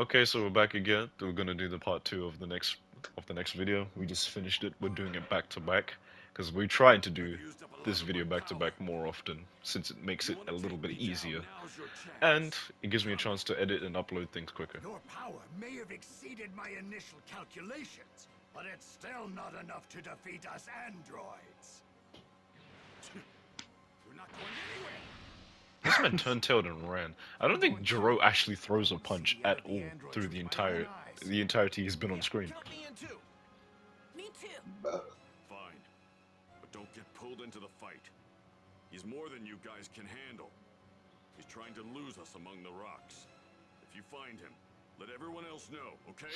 Okay, so we're back again. We're gonna do the part two of the next video. We just finished it. We're doing it back to back because we're trying to do this video back to back more often since it makes it a little bit easier and it gives me a chance to edit and upload things quicker. Your power may have exceeded my initial calculations, but it's still not enough to defeat us androids. We're not going anywhere. This man turned tail and ran. I don't think Jiro actually throws a punch at all through the entirety he's been on screen. Me too. Fine, but don't get pulled into the fight. He's more than you guys can handle. He's trying to lose us among the rocks. If you find him, let everyone else know, okay?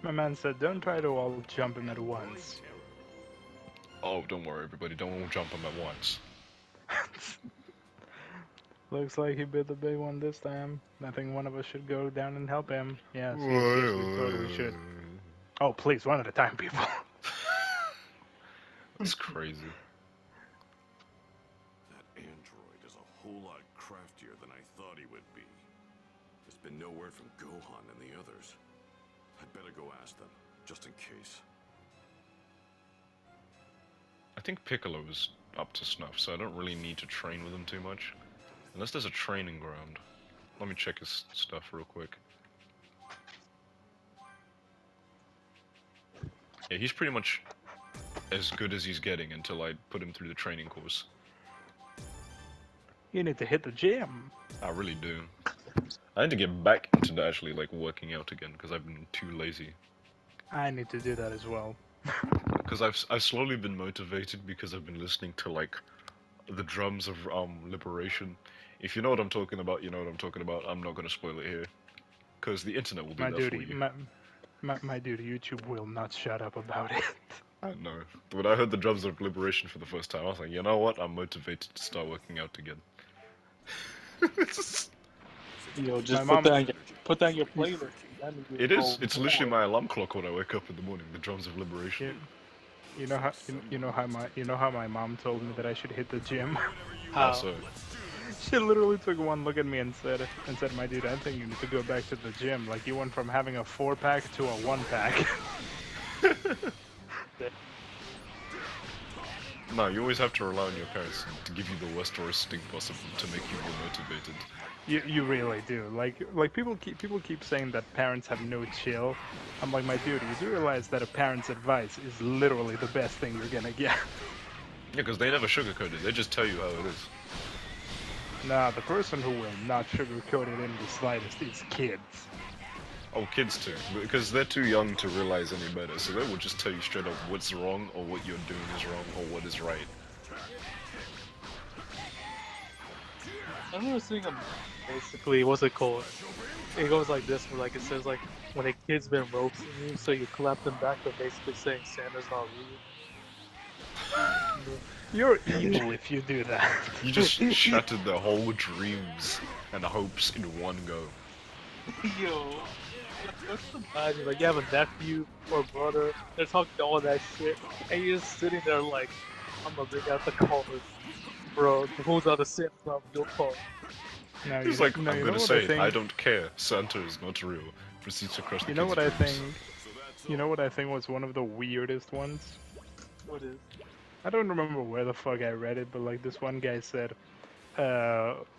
My man said, don't try to all jump him at once. Oh, don't worry, everybody. Don't all jump him at once. Looks like he bit the big one this time. I think one of us should go down and help him. Yes, we totally should. Oh, please, one at a time, people. That's crazy. That android is a whole lot craftier than I thought he would be. There's been no word from Gohan and the others. I'd better go ask them, just in case. I think Piccolo is up to snuff, so I don't really need to train with him too much. Unless there's a training ground. Let me check his stuff real quick. Yeah, he's pretty much as good as he's getting until I put him through the training course. You need to hit the gym. I really do. I need to get back into actually like working out again because I've been too lazy. I need to do that as well. Because I've slowly been motivated because I've been listening to like the drums of Liberation. If you know what I'm talking about, you know what I'm talking about. I'm not gonna spoil it here, because the internet will do My that dude, for you. my dude, YouTube will not shut up about it. I know. When I heard the drums of Liberation for the first time, I was like, you know what? I'm motivated to start working out again. Yo, just My mom- put that in your playlist. It is. It's literally my alarm clock when I wake up in the morning. The drums of Liberation. You know how my mom told me that I should hit the gym. How so? She literally took one look at me and said, my dude, I think you need to go back to the gym. Like you went from having a 4-pack to a 1-pack. No, you always have to rely on your parents to give you the worst thing possible to make you more motivated. You really do. Like people keep saying that parents have no chill. I'm like, my dude, you do realize that a parent's advice is literally the best thing you're gonna get. Yeah, because they never sugarcoat it. They just tell you how it is. Nah, the person who will not sugarcoat it in the slightest is kids. Oh, kids too, because they're too young to realize any better, so they will just tell you straight up what's wrong, or what you're doing is wrong, or what is right. I remember seeing a basically, what's it called? It goes like this, where like it says like when a kid's been roasting you, so you clap them back, but basically saying Santa's not real. You're evil if you do that. You just shattered their whole dreams and hopes in one go. Yo, let's imagine like you have a nephew or brother, they're talking all that shit, and you're just sitting there like, I'm gonna bring out the colors, bro. Who's out of Santa's not real part? No, He's like, no, I'm gonna say, I don't care. Santa is not real. Proceeds to crush the You know kid's what I dreams. think? You know what I think was one of the weirdest ones? What is? I don't remember where the fuck I read it, but like this one guy said,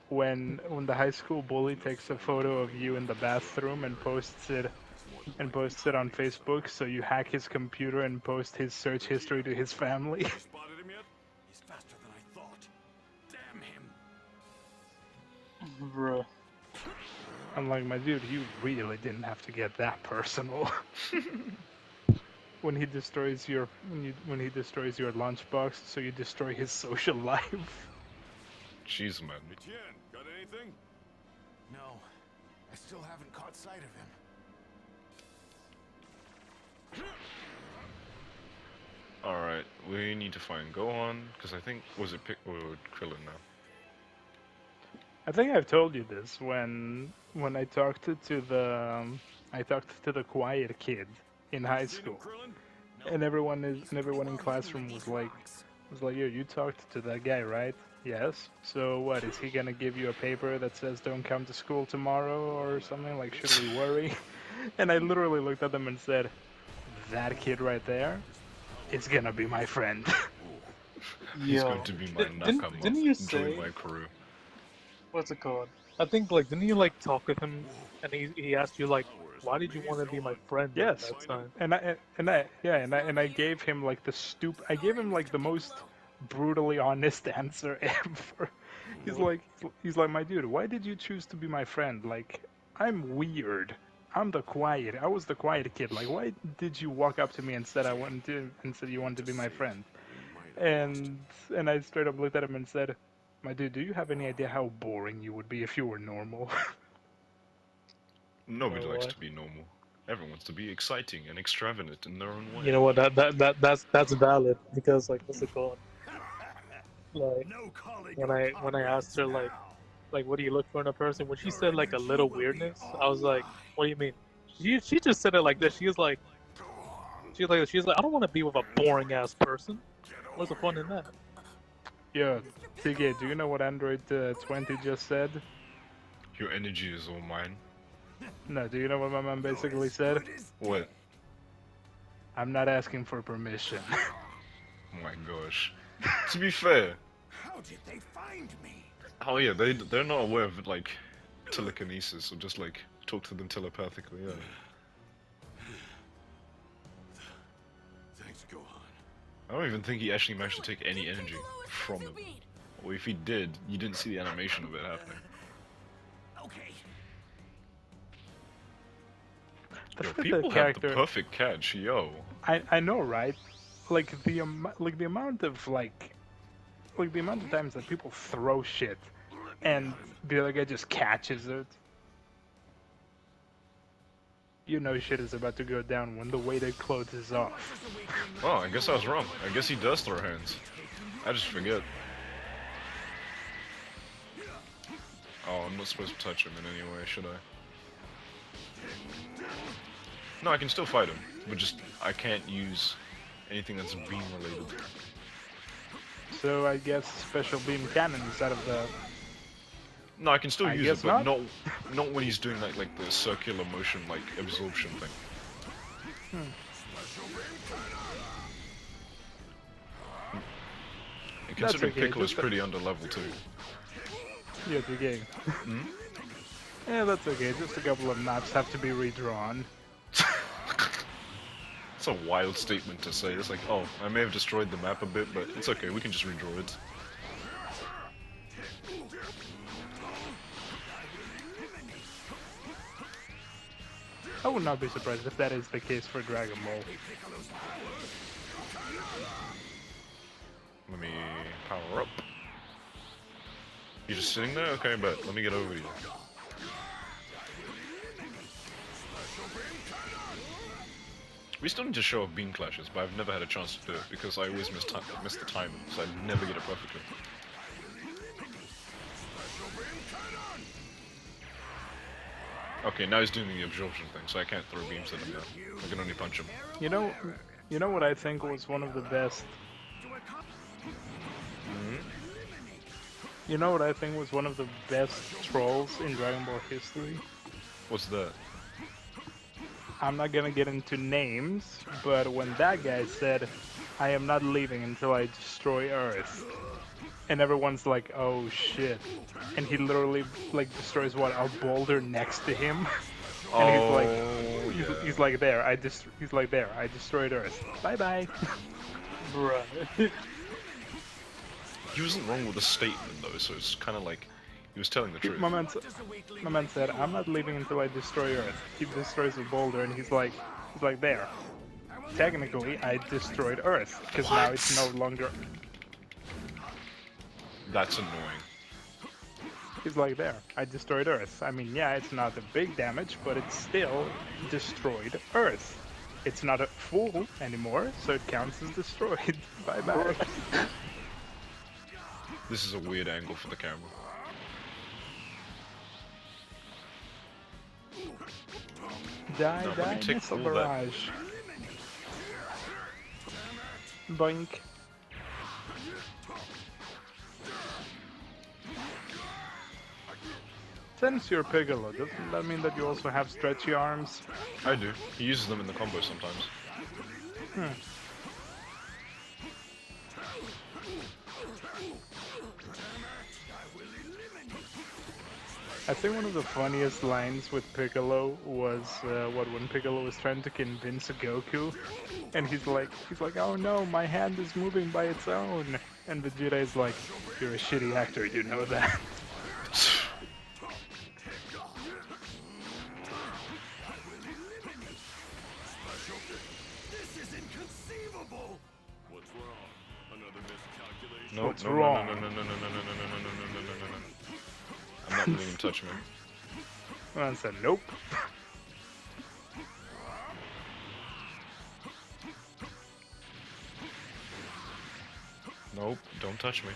when the high school bully takes a photo of you in the bathroom and posts it on Facebook, so you hack his computer and post his search history to his family. Spotted him yet? He's faster than I thought. Damn him. Bro. I'm like, my dude, you really didn't have to get that personal. When he destroys your lunchbox, so you destroy his social life. Jeez, man. Etienne, got anything? No, I still haven't caught sight of him. Alright, we need to find Gohan, because I think, was it or Krillin now? I think I've told you this when I talked to the quiet kid in high school, and everyone in classroom was like, was like, yo, you talked to that guy, right? Yes. So what, is he gonna give you a paper that says don't come to school tomorrow or something? Like, should we worry? And I literally looked at them and said, that kid right there is gonna be my friend. He's going Yo, to be my didn't nakama you during say my career. what's it called? I think like didn't you like talk with him and he asked you like why did you want to be my friend during Yes. that time? And I gave him like I gave him like the most brutally honest answer ever. He's like, my dude, why did you choose to be my friend? Like, I'm weird. I was the quiet kid. Like, why did you walk up to me and said you wanted to be my friend? And I straight up looked at him and said, my dude, do you have any idea how boring you would be if you were normal? Nobody You know likes what? to be normal. Everyone wants to be exciting and extravagant in their own way. You know what? That's valid because like what's it called? Like No calling when your I asked comrades her now. like what do you look for in a person? When she said like a little weirdness, I was like, what do you mean? She just said it like this. She's like I don't want to be with a boring ass person. What's the fun in that? Yo, TK, do you know what Android 20 just said? Your energy is all mine. No, do you know what my mom basically said? What? I'm not asking for permission. Oh my gosh. To be fair, How did they find me? oh yeah, they're not aware of like telekinesis or just like talk to them telepathically. Yeah. Thanks, Gohan. I don't even think he actually managed to take any energy from him. Or if he did, you didn't see the animation of it happening. Okay. The Yo, fact that people the have character, the perfect catch, yo. I know, right? Like the amount of the amount of times that people throw shit, and the other guy just catches it. You know shit is about to go down when the weighted clothes is off. Oh, I guess I was wrong. I guess he does throw hands. I just forget. Oh, I'm not supposed to touch him in any way, should I? No, I can still fight him, but just I can't use anything that's beam related. So I guess special beam cannon instead of the. No, I can still I use guess it, but not. not when he's doing like the circular motion, like absorption thing. And That's considering okay, Piccolo's just a- pretty under level too. Yeah, the game. Hmm? Yeah, that's okay. Just a couple of maps have to be redrawn. It's a wild statement to say. It's like, oh, I may have destroyed the map a bit, but it's okay, we can just redraw it. I would not be surprised if that is the case for Dragon Ball. Let me power up. You just sitting there? Okay, but let me get over to you. We still need to show off beam clashes, but I've never had a chance to do it because I always miss the timing, so I never get it perfectly. Okay, now he's doing the absorption thing, so I can't throw beams at him now. I can only punch him. You know what I think was one of the best. You know what I think was one of the best trolls in Dragon Ball history? What's that? I'm not gonna get into names, but when that guy said, I am not leaving until I destroy Earth, and everyone's like, oh shit, and he literally like destroys what, a boulder next to him, and he's like, yeah. he's like there, I destroyed Earth, bye bye. Bruh. He wasn't wrong with the statement though, so it's kind of like he was telling the truth. My man said, I'm not leaving until I destroy Earth. He destroys a boulder, and he's like there. Technically, I destroyed Earth, because now it's no longer. That's annoying. He's like there. I destroyed Earth. I mean, yeah, it's not a big damage, but it's still destroyed Earth. It's not a full anymore, so it counts as destroyed. Bye bye. This is a weird angle for the camera. Die, No, let me die, take missile all that. barrage. Boink. Since you're Piccolo, doesn't that mean that you also have stretchy arms? I do. He uses them in the combo sometimes. I think one of the funniest lines with Piccolo was when Piccolo was trying to convince Goku, and he's like, "Oh no, my hand is moving by its own," and Vegeta is like, "You're a shitty actor, you know that." This is inconceivable! What's wrong? Another miscalculation? No, What's no, wrong? no, no, no, no, no, no, no, no, no, no, no, no, no, no, no. I'm not letting him touch me. And I said, "Nope." Nope, don't touch me.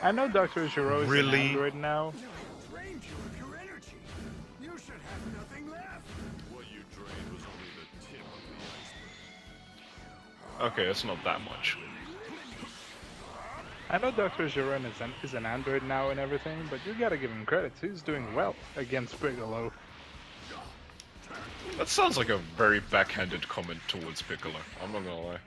I know Dr. Gero is Really? an android now. Drained you of your energy. You should have nothing left. What you drained was only the tip of the iceberg. Okay, that's not that much. I know Dr. Gero is an android now and everything, but you gotta give him credit. He's doing well against Piccolo. That sounds like a very backhanded comment towards Piccolo. I'm not gonna lie.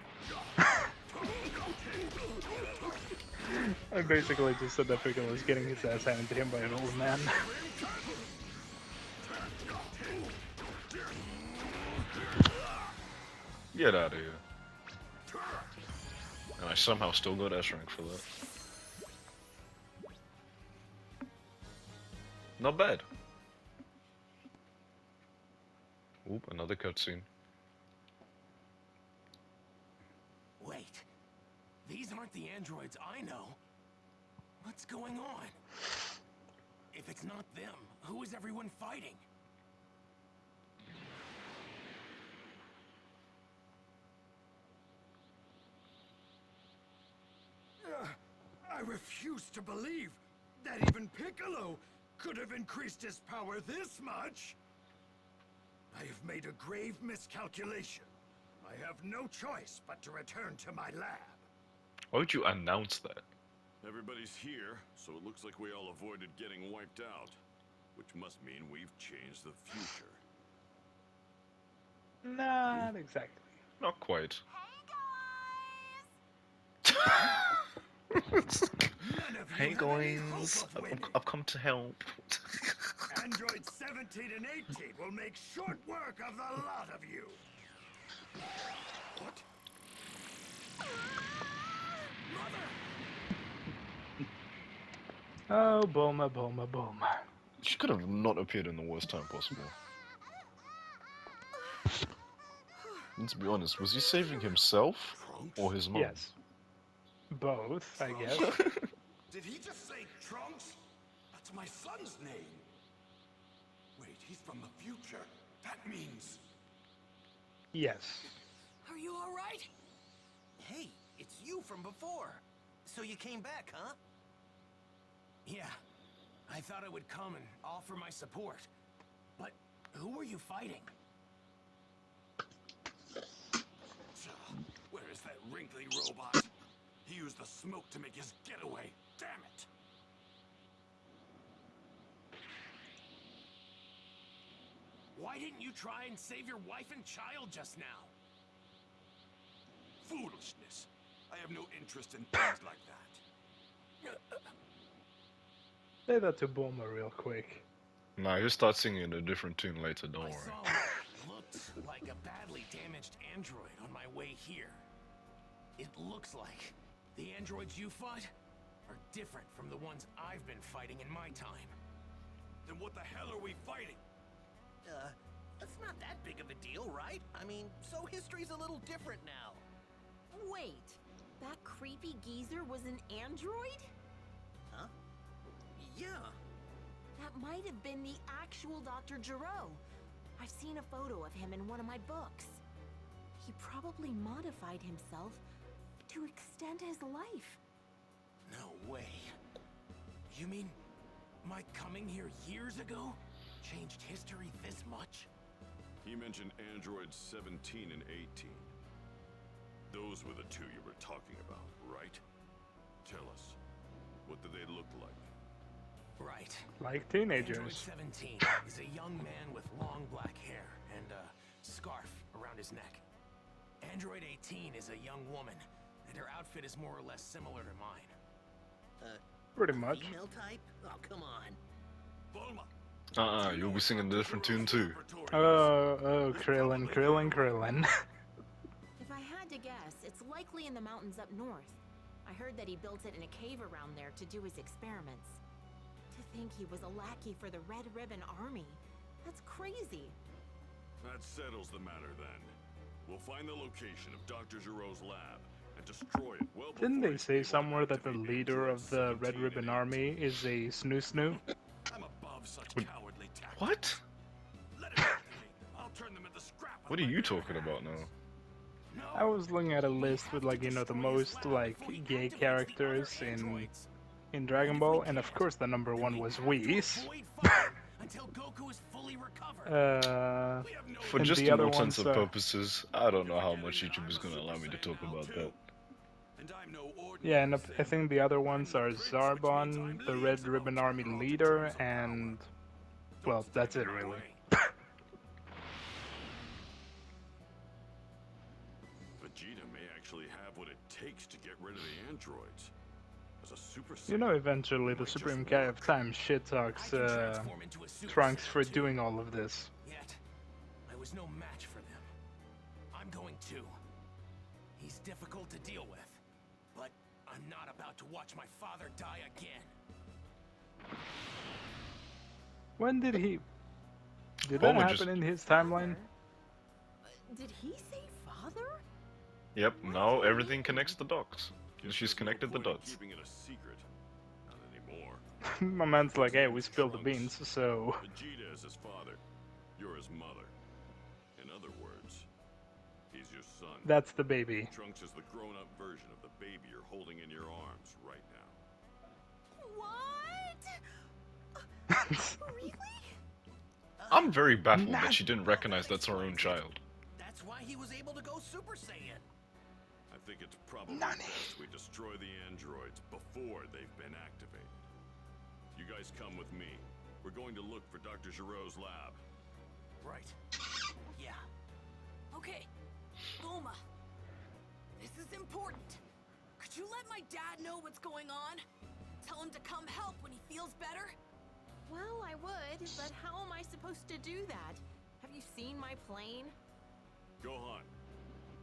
I basically just said that Piccolo is getting his ass handed to him by an old man. Get out of here. And I somehow still got S rank for that. Not bad. Oop, another cutscene. Wait. These aren't the androids I know. What's going on? If it's not them, who is everyone fighting? I refuse to believe that even Piccolo could have increased his power this much. I have made a grave miscalculation. I have no choice but to return to my lab. Why would you announce that? Everybody's here, so it looks like we all avoided getting wiped out. Which must mean we've changed the future. Not exactly. Not quite. None of you Hey have any hope guys, of winning. I've come to help. Androids 17 and 18 will make short work of the lot of you. What? Oh, Bulma, Bulma, Bulma. She could have not appeared in the worst time possible. Let's be honest, was he saving himself or his mom? Yes. Both, I guess. Did he just say Trunks? That's my son's name. Wait, he's from the future. That means... Yes. Are you all right? Hey, it's you from before. So you came back, huh? Yeah. I thought I would come and offer my support. But who were you fighting? Where is that wrinkly robot? He used the smoke to make his getaway. Damn it! Why didn't you try and save your wife and child just now? Foolishness. I have no interest in things like that. Say that to Bulma real quick. Nah, he'll start singing in a different tune later, don't I worry. saw what looked like a badly damaged android on my way here. It looks like the androids you fought are different from the ones I've been fighting in my time. Then what the hell are we fighting? That's not that big of a deal, right? I mean, so history's a little different now. Wait, that creepy geezer was an android? Huh? Yeah. That might have been the actual Dr. Gero. I've seen a photo of him in one of my books. He probably modified himself to extend his life. No way. You mean my coming here years ago changed history this much? He mentioned androids 17 and 18. Those were the two you were talking about, right? Tell us, what do they look like? Right. Like Android teenagers. 17 is a young man with long black hair and a scarf around his neck. Android 18 is a young woman, and her outfit is more or less similar to mine. Pretty much. Female type? Oh, come on. Bulma! You'll be singing a different tune too. Oh, Krillin. If I had to guess, it's likely in the mountains up north. I heard that he built it in a cave around there to do his experiments. To think he was a lackey for the Red Ribbon Army. That's crazy. That settles the matter then. We'll find the location of Dr. Giroux's lab and destroy it well Didn't before they he's say able to somewhere that the activate leader of the androids Red 17 Ribbon and Army is a snoo? I'm above such What- cowardly tactics. What? Let it happen to me. I'll turn them into scrap. with What are my you bare talking hands. about now? No. I was looking at a list with like, you know, the most like gay characters in Dragon Ball, and of course the number one was Whis. Until Goku is fully recovered. We have no For And just the all other intents and ones, purposes, I don't know how much YouTube is gonna allow me to talk about that. and I'm no ordinary Yeah, and I Saiyan. think the other ones are Zarbon, the Red Ribbon Army leader, and well, that's it really. Vegeta may actually have what it takes to get rid of the androids. As a Super You know, Saiyan, eventually the Supreme Kai of Time shit talks Trunks for doing all of this. Yet, I was no match for them. I'm going too. He's difficult to deal with, but I'm not about to watch my father die again. When did he? Did that Bulma happen just- in his timeline? Did he say father? Yep, now everything connects the dots. guess She's there's no connected the point in dots. Keeping it a secret. Not anymore. My man's like, hey, we spilled the beans, so Vegeta is his father. You're his mother. In other words, he's your son. that's the baby. Trunks is the grown-up version of the baby you're holding in your arms right now. What? Really? I'm very baffled that she didn't recognize that's her own child. That's why he was able to go Super Saiyan. I think it's probably best we destroy the androids before they've been activated. You guys come with me. We're going to look for Dr. Giroux's lab. Right. Yeah. Okay, Bulma. This is important. Could you let my dad know what's going on? Tell him to come help when he feels better? Well, I would, but how am I supposed to do that? Have you seen my plane? Gohan,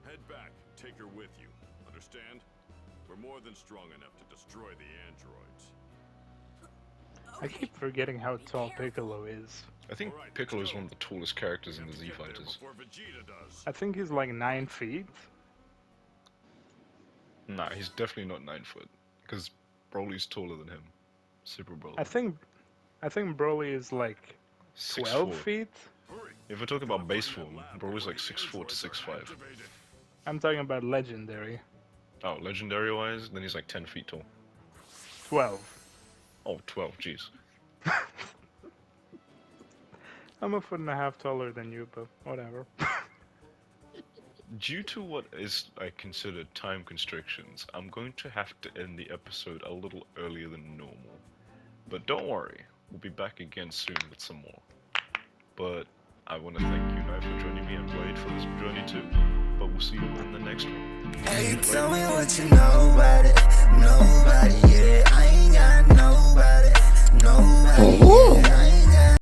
head back. Take her with you. Understand? We're more than strong enough to destroy the androids. I keep forgetting how tall Piccolo is. I think Alright, Piccolo is let's one of the tallest characters in We the have Z to get there Fighters. before Vegeta does. I think he's like 9 feet. Nah, he's definitely not 9 foot, because Broly's taller than him. Super Broly. I think Broly is like 12 6'4". feet. Hurry. If we're talking about base Find form, that lab Broly's before like the 6'4" to androids are 6'5". activated. I'm talking about legendary. Oh, legendary wise, then he's like 10 feet tall. 12. Oh, 12, jeez. I'm a foot and a half taller than you, but whatever. Due to what is I consider time constrictions, I'm going to have to end the episode a little earlier than normal. But don't worry, we'll be back again soon with some more. But I want to thank you, Knife, for joining me and Blade for this journey too. But we'll see you in the next one. Hey, tell me what you know about it. Nobody, yeah. I ain't got nobody. Nobody, yeah.